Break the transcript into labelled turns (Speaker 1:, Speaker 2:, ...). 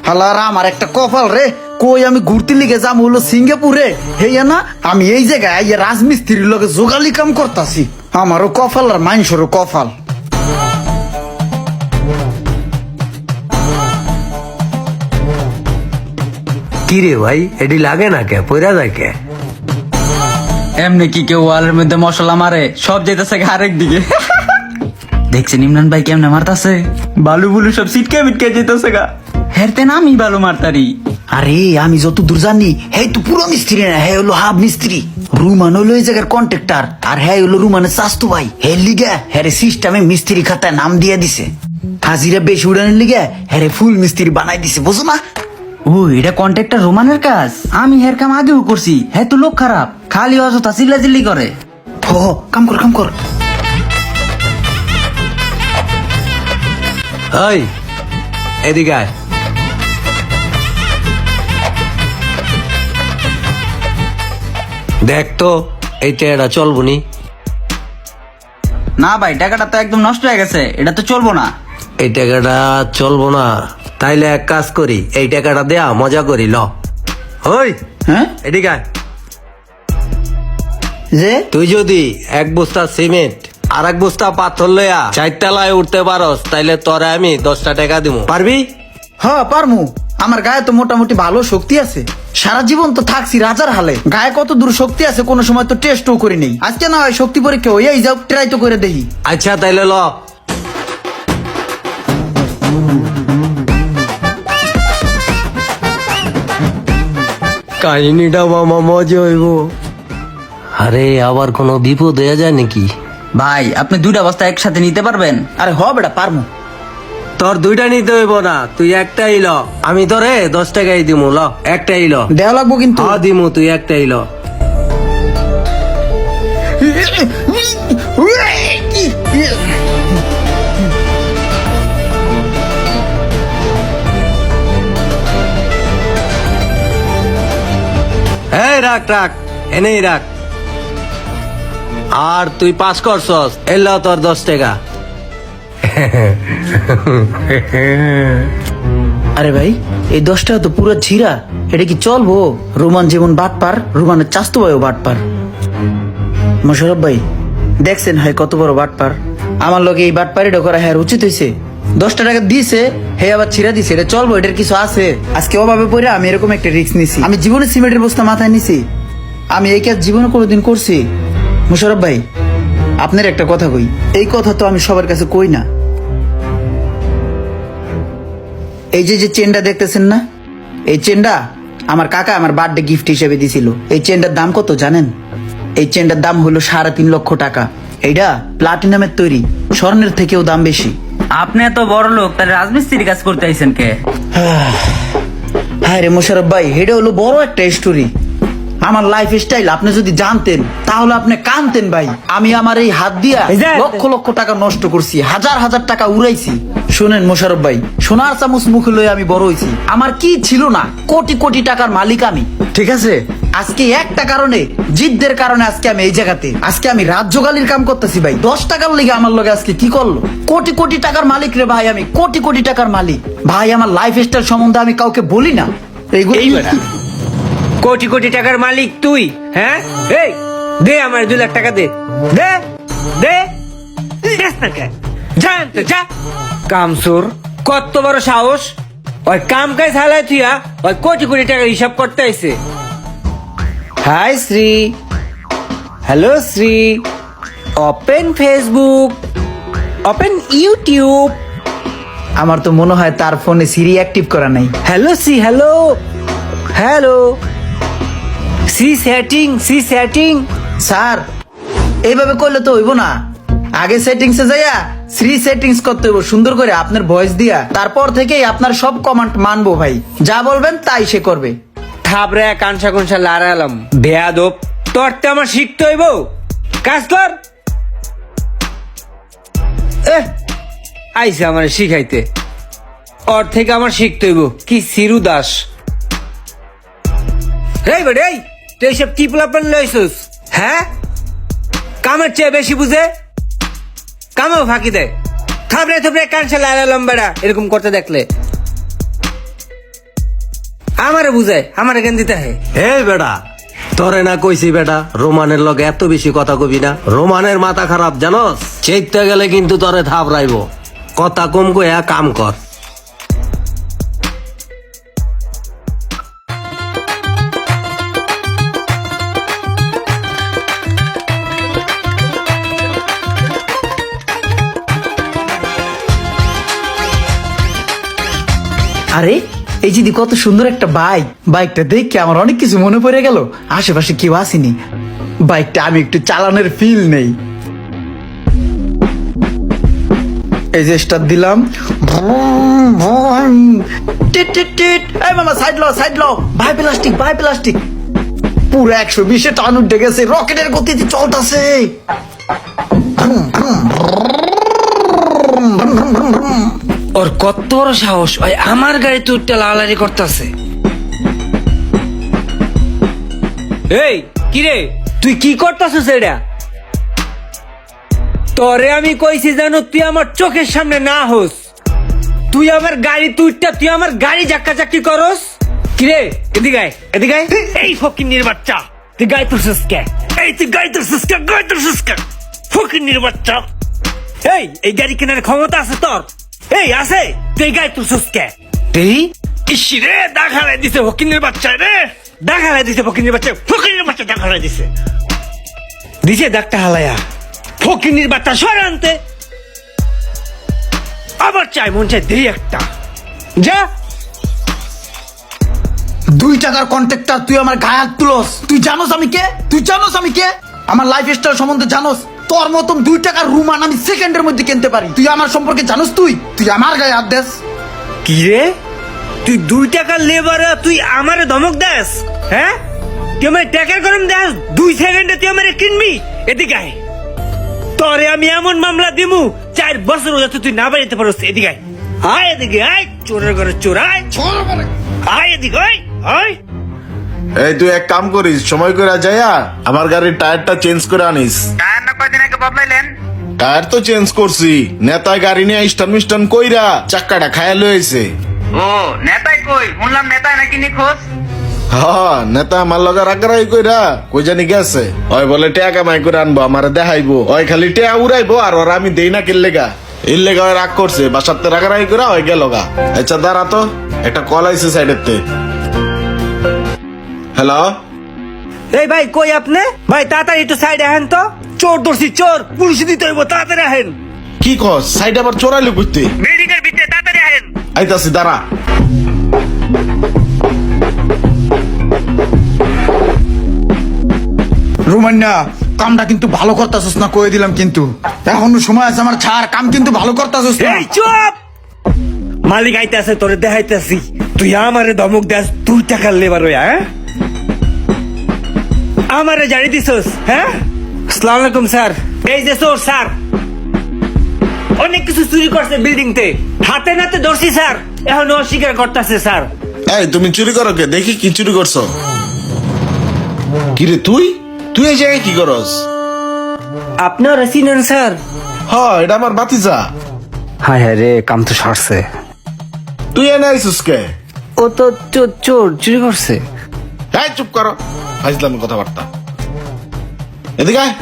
Speaker 1: হালারা আমার একটা কপাল রে, কই আমি ঘুরতে লিগে যাম হলো সিঙ্গাপুরে, হেয়া না আমি এই জায়গায় আইয়া রাজমিস্ত্রির লগে যোগালি কাম করতাছি। আমারও কপাল আর মানুষেরও কপাল।
Speaker 2: কি রে ভাই, এটি লাগে না কে, পয়রা যায় কে?
Speaker 3: এমনি কি কেউ ওয়ালের মধ্যে মশলা মারে, সব যেতেছে আরেক দিকে। দেখছেন ইমরান ভাই কেমনে মারতাছে, বালু বুলু সব সিটকে মিটকে যেতেছে গা। হেরতে না আমি বালু মারতারি।
Speaker 1: আরে আমি যত দূর জানি হ্যাঁ তো পুরো মিস্ত্রি না, হ্যাঁ হলো হাফ মিস্ত্রি। রুমান হলো এই জায়গার কন্ট্রাক্টর, আর হ্যাঁ হলো রুমানের চাস্তু ভাই। হ্যাঁ লিগা হ্যাঁ সিস্টেমে মিস্ত্রি খাতায় নাম দিয়ে দিছে। হাজিরা বেশি উড়ানোর লিগা হ্যাঁ ফুল মিস্ত্রি বানাই দিছে, বুঝো না?
Speaker 3: ও এটা কন্ট্রাক্টর রোমানের কাজ, আমি হের কাম আগেও করছি। হ্যাঁ তো লোক খারাপ, খালি অযথা চিল্লাচিল্লি করে।
Speaker 1: ও কাম কর কাম কর।
Speaker 2: ওই এদিকে আয়। দেখ তো এই টেয়াটা চলবো নি?
Speaker 3: না ভাই টাকাটা তো একদম নষ্ট হয়ে গেছে, এটা তো চলবো না।
Speaker 2: এই টাকাটা চলবো না? তাইলে এক কাজ করি, এই টাকাটা দেয়া মজা করি, ল। ওই
Speaker 1: হ্যাঁ
Speaker 2: এদিকে আয়।
Speaker 1: যে
Speaker 2: তুই যদি এক বস্তা সিমেন্ট আর এক বস্তা পাথর লইয়া চারতলায় উঠতে পারস, তাইলে তোরে আমি 10টা টাকা দিব, পারবি?
Speaker 1: হ্যাঁ পারমু, আমার গায়ে তো মোটামুটি ভালো শক্তি আছে। সারা জীবন তো থাকছি রাজার হালে, গায়ে কত দূর শক্তি আছে কোনো সময় তো টেস্টও করি নেই। আজকে না হয় শক্তি পরীক্ষা হইয়াই যাও, ট্রাই তো করে দেখি।
Speaker 2: আচ্ছা তাইলে ল। কাহিনীটা মামা মজা হইব। আরে আবার কোনো বিপদ হয়ে যায় নাকি?
Speaker 3: ভাই আপনি দুইটা বস্তা একসাথে নিতে পারবেন?
Speaker 1: আরে হ বেটা পারমু।
Speaker 2: তোর দুইটা নিতে হইব না, তুই একটাই ল। আমি তোরে 10 টাকাই দিমু, ল একটাই ল।
Speaker 1: দেওয়া লাগবো কিন্তু।
Speaker 2: হ্যাঁ দিমু, তুই একটাই ল। এই রাখ রাখ, এনেই রাখ। আর তুই পাস করছস, এলো তোর 10 টাকা।
Speaker 1: আরে ভাই এই 10 টাকা তো পুরো ছিঁড়া, এটা কি চলবো? রোমান যেমন বাটপার, রোমানের চাস্তু ভাইও বাটপার। মোশারফ ভাই দেখছেন হয় কত বড় বাটপার। আমার লগে এই বাটপারিটা করা হ্যাঁ উচিত হয়েছে। 10টা টাকা দিয়েছে, হে আবার ছিঁড়া দিছে, এটা চলবো? এটার কিছু আছে? আজকে অভাবে পড়ে আমি এরকম একটা রিস্ক নিছি। আমি জীবনে সিমেন্টের বস্তা মাথায় নিছি, আমি এই কাজ জীবনে কোনোদিন করছি? মোশারফ ভাই আপনার একটা কথা কই, এই কথা তো আমি সবার কাছে কই না। এই যে যে চেনটা দেখতেছেন না, এই চেনটা আমার কাকা আমার বার্থডে গিফট হিসেবে দিছিল। এই চেনটার দাম কত জানেন? এই চেনটার দাম হলো 3.5 লক্ষ টাকা। এইটা প্লাটিনামের তৈরি, স্বর্ণের থেকেও দাম বেশি।
Speaker 3: আপনি এত বড় লোক, তাহলে রাজমিস্ত্রির কাজ করতে আইছেন কে?
Speaker 1: হ্যাঁ রে মোশারফ ভাই, এটা হলো বড় একটা স্টোরি। আমার লাইফ স্টাইল আপনি যদি জানতেন তাহলে আপনি কানতেন ভাই। আমি আমার এই হাত দিয়া লক্ষ লক্ষ টাকা নষ্ট করছি, হাজার হাজার টাকা উড়াইছি। শুনেন মোশারফ ভাই, সোনার চামচ মুখে লয়ে আমি বড় হইছি। আমার কি ছিল না, কোটি কোটি টাকার মালিক আমি, ঠিক আছে? আজকে একটা কারণে, জিদ্দের কারণে আজকে আমি এই জায়গাতে, আজকে আমি রাজ্যগালির কাম করতেছি ভাই। 10 টাকার লিগে আমার লগে আজকে কি করলো? কোটি কোটি টাকার মালিক রে ভাই, আমি কোটি কোটি টাকার মালিক ভাই। আমার লাইফ স্টাইল সম্বন্ধে আমি কাউকে বলি না। এইগুলো
Speaker 4: কোটি কোটি টাকার মালিক তুই? হ্যাঁ এই দে আমার 2 লাখ টাকা দে, দে দে। জান তো যা কামসুর, কত বড় সাহস! ওই কাম কাজ হালাই তুইয়া ওই কোটি কোটি টাকা হিসাব করতে আইছে। Hi Siri, hello Siri, open Facebook, open YouTube.
Speaker 1: আমার তো মনে হয় তার ফোনে সিরি অ্যাক্টিভ করা নাই।
Speaker 4: হ্যালো সি, হ্যালো হ্যালো, সি সেটিং, সি সেটিং।
Speaker 1: স্যার এইভাবে করলে তো হইব না, আগে সেটিংসে যাইয়া শ্রী সেটিংস করতে হইব সুন্দর করে আপনার ভয়েস দিয়া। তারপর থেকেই আপনার সব কমান্ড মানবো ভাই, যা বলবেন তাই সে করবে।
Speaker 4: থাবরে কানসা কুনসা লাড়ালাম বেয়াদব, তোর তো আমার শিখতে হইব। কাজ কর। আইসা আমার শিখাইতে, ওর থেকে আমার শিখতে হইব। কি সিরু দাস, এই বেড়ে এই তুই এইসব কি প্লাপন লইছিস? হ্যাঁ কামের চেয়ে বেশি বুঝে, কামেও ফাঁকি দেয়। খাবরে থুবরে কানসে লালা লম্বাড়া এরকম করতে দেখলে আমারে বুঝায় আমারে জ্ঞান দিতে হয়।
Speaker 2: হে বেটা, তোরে না কইছি বেটা রোমানের লগে এত বেশি কথা কবি না। রোমানের মাথা খারাপ জানোস, চেকতে গেলে কিন্তু তোরে থাপড়াইবো। কথা কম কইয়া কাম কর।
Speaker 1: আরে এই যদি কত সুন্দর একটা বাইক, বাইকটা দেখে আমার অনেক কিছু মনে পড়ে গেল। আশেপাশে কেউ আসেনি, বাইকটা আমি একটু চালানোর ফিল নেই। এই যে স্টার্ট দিলাম, ভ্রুম, ভ্রুম, টিট টিট টিট। এই মামা সাইড লো, সাইড লো। ভাই প্লাস্টিক, ভাই প্লাস্টিক। পুরো 120-এ টান উঠে গেছে, রকেটের গতিতে চলতেছে।
Speaker 4: ওর কত বড় সাহস, ওই আমার গাড়িতে উঠতে লালারি করতেছে। এই কিরে তুই কি করতেছিস এটা? তোরে আমি কইছি জানো, তুই আমার চোখের সামনে না হোস। তুই আমার গাড়ি তুইটা, তুই আমার গাড়ি জাক্কা চাক্কি করস। কিরে এদিকে আয়, এদিকে আয়। এই ফকিন্নির বাচ্চা, তুই গাড়ি তুলছিস কে? এই তুই গাড়ি তুলছিস কে? গাড়ি তুলছিস কে? ফকিন্নির বাচ্চা। এই গাড়ি কেনার ক্ষমতা আছে তোর? এই আছে? তুই গাড়ি তুলছিস কে? এই ইসি রে, দেখালাই দিছে ফকিন্নির বাচ্চা রে, দেখালাই দিছে ফকিন্নির বাচ্চা, ফকিন্নির বাচ্চা দেখালাই দিছে, দিছে ডাক্তার হালায়া। ফকিন্নির বাচ্চা সরে আনতে আবার চাই, মন চাই দেই একটা। যা
Speaker 1: 2 টাকার কন্ট্রাক্টর, তুই আমার গায়ে হাত তুলস। তুই জানোস আমি কে? তুই জানোস আমি কে? আমার লাইফ স্টাইল সম্বন্ধে জানোস? তোর মতন 2 টাকার রুমান আমি সেকেন্ডের মধ্যে কিনতে পারি। তুই আমার সম্পর্কে জানোস? তুই আমার গায়ে হাত দেস?
Speaker 4: কি রে, তুই 2 টাকার লেবার, তুই আমারে ধমক দেস? হ্যাঁ, তুই আমার টাকার গরম দেস? 2 সেকেন্ডে তুই আমারে কিনবি? এদিকে আয়, তোরে আমি এমন মামলা দিমু 4 বছর যাতে তুই না বাড়িতে পারস। এদিকে আয়, আয় এদিকে আয়, চোরের ঘরে চোর, আয় আয় এদিকে আয়, আয়।
Speaker 5: এই তুই এক কাম করিস, সময় করে যাইয়া আমার গাড়ির টায়ারটা চেঞ্জ করে আনিস।
Speaker 3: টায়ার না কয়দিন আগে বদলাইলেন?
Speaker 5: টায়ার তো চেঞ্জ করছি, নেতায় গাড়ি নিয়ে স্টান মিস্টান কইরা চাক্কাটা খায়া লইছে।
Speaker 3: ও নেতাই কই? শুনলাম নেতাই নাকি নিখোঁজ।
Speaker 5: হ্যাঁ, নেতা আমার লগে রাগারাগি কইরা কই জানি গেছে। ওই বলে টেয়া কামাই করে আনবো, আমারে দেখাইবো। ওই খালি টেয়া উড়াইবো আর ওরা আমি দেই না কিল্লেগা। এর লেগা ওই রাগ করছে, বাসাতে রাগারাগি করে ওই গেল গা। আচ্ছা দাঁড়া তো, একটা কল আইছে সাইডেতে। হ্যালো,
Speaker 4: এই ভাই কই আপনি? ভাই তাড়াতাড়ি একটু সাইডে আহেন তো, চোর ধরছি, চোর, পুলিশ দিতে হইব, তাড়াতাড়ি আহেন।
Speaker 5: কি কস? সাইড আবার চোরাইলি বুঝতে?
Speaker 4: বিল্ডিং এর ভিতরে তাড়াতাড়ি আহেন।
Speaker 5: আইতাছি দাঁড়া।
Speaker 1: রুমান্না, কামটা কিন্তু ভালো করতাছস না, কয়ে দিলাম কিন্তু। এখনো সময় আছে আমার, ছাড়। কাম কিন্তু ভালো করতাছস না।
Speaker 4: এই চুপ! মালিক আইতাছে, তোরে দেখাইতাছি। তুই আমারে ধমক দেস 2 টাকার লেবার হইয়া, হ্যাঁ? আমারে জানি দিছস, হ্যাঁ? আসসালামু আলাইকুম স্যার। এই যে চোর স্যার, অনেক কিছু চুরি করছে বিল্ডিং তে, হাতে নাতে ধরছি স্যার, এখন অস্বীকার করতেছে স্যার।
Speaker 5: এই তুমি চুরি করো কে? দেখি কি চুরি করছো। কিরে তুই তুই এই জায়গায় কি করস?
Speaker 4: আপনার চিনেন স্যার?
Speaker 5: হ্যাঁ, এটা আমার বাতিজা।
Speaker 4: হায় হায় রে, কাম তো সারছে।
Speaker 5: তুই এনে আইসুস কে?
Speaker 4: ও তো চোর চুরি করছে।
Speaker 5: এই চুপ করো, ফাইজলামি কথাবার্তা। এদিকে আয়।